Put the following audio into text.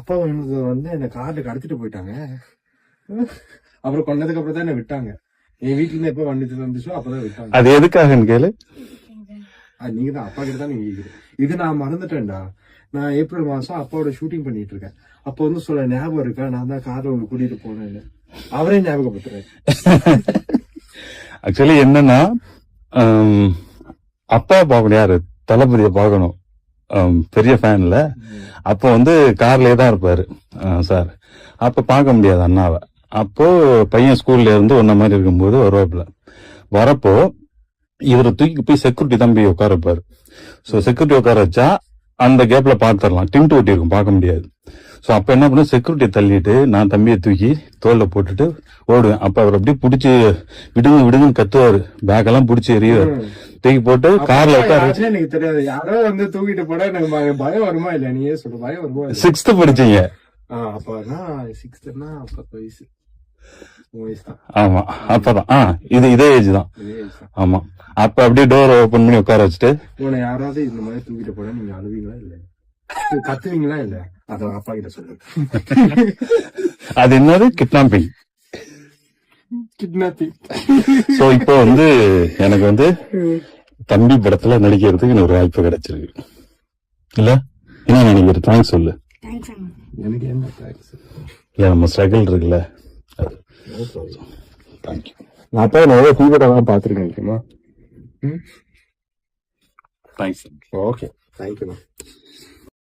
அப்பா வந்து என்ன கார்ல கடத்திட்டு போயிட்டாங்க. அப்புறம் கொண்டதுக்கு அப்புறம் தான் என்ன விட்டாங்க. என் வீட்டுல இருந்து எப்ப வண்டி வந்துச்சோ அப்பதான் விட்டாங்க. அது எதுக்காகன்னு கேளு. நீங்க தான் அப்பா கிட்ட தான் நீங்க கேக்குது. இது நான் மறந்துட்டேன்டா. நான் ஏப்ரல் மாசம் அப்பாவோட ஷூட்டிங் பண்ணிட்டு இருக்கேன். அப்ப வந்து சொல்ல ஞாபகம் இருக்கா, நான் தான் கார்ல உங்களுக்கு கூட்டிட்டு போனேன்னு. அவரே ஞாபகப்படுத்துறேன். ஆக்சுவலி என்னன்னா, அப்பா பார்க்கணும், யாரு தளபதியை பார்க்கணும், பெரிய ஃபேன்ல. அப்போ வந்து கார்லயே தான் இருப்பாரு சார். அப்ப பார்க்க முடியாது அண்ணாவை. அப்போ பையன் ஸ்கூல்ல இருந்து ஒன்ன மாதிரி இருக்கும்போது வருவாப்புல. வரப்போ இவரை தூக்கி போய் செக்யூரிட்டி தான் போய் உட்கார வைப்பாரு. ஸோ செக்யூரிட்டி உட்கார வச்சா அந்த கேப்ல பாத்துரலாம், டிண்ட் ஒட்டி இருக்கும், பார்க்க முடியாது. ஸோ அப்ப என்ன பண்ண, செக்யூரிட்டியை தள்ளிட்டு நான் தம்பியை தூக்கி தோல்ல போட்டுட்டு ஓடுவேன். அப்ப அவர் அப்படியே பிடிச்சி விடுங்க விடுங்கன்னு கத்துவாரு, பேக் எல்லாம் பிடிச்சி எறிவாரு. தூக்கி போட்டு கார்ல உட்கார. எனக்கு தெரியாது, யாரோ வந்து தூக்கிட்டு போட எனக்கு பயம் வருமா இல்ல, நீயே சொல்லு, பயம் வருமா? 6th படிச்சீங்க. அப்பனா 6th-னா 10 வயசு. ஆமா, அப்பதான் இதே ஏஜ் தான். ஆமா, அப்ப அப்படியே டோர் ஓபன் பண்ணி உட்கார வச்சுட்டு, உன்னை யாராவது இந்த மாதிரி தூக்கிட்டு போட நீங்க அழுவீங்களா இல்ல கத்துவீங்களா இல்ல? அத அப்பா கிட்ட சொல்லு. அது என்னது, கிட்னாப்பிங். சோ இப்போ வந்து எனக்கு வந்து தம்பி படத்துல நடிக்கிறதுக்கு ஒரு வாய்ப்பு கிடைச்சிருக்கு இல்ல, என்ன நினைக்கிற? தேங்க்ஸ் சொல்லு. எனக்கு என்ன தேங்க்ஸ்? நம்ம ஸ்ட்ரகிள் இருக்குல்ல. தேங்க்யூ. நான் அப்பா நிறைய ஃபீவரெல்லாம் பாத்துருக்கேன். தேங்க்ஸ். Okay, thank you.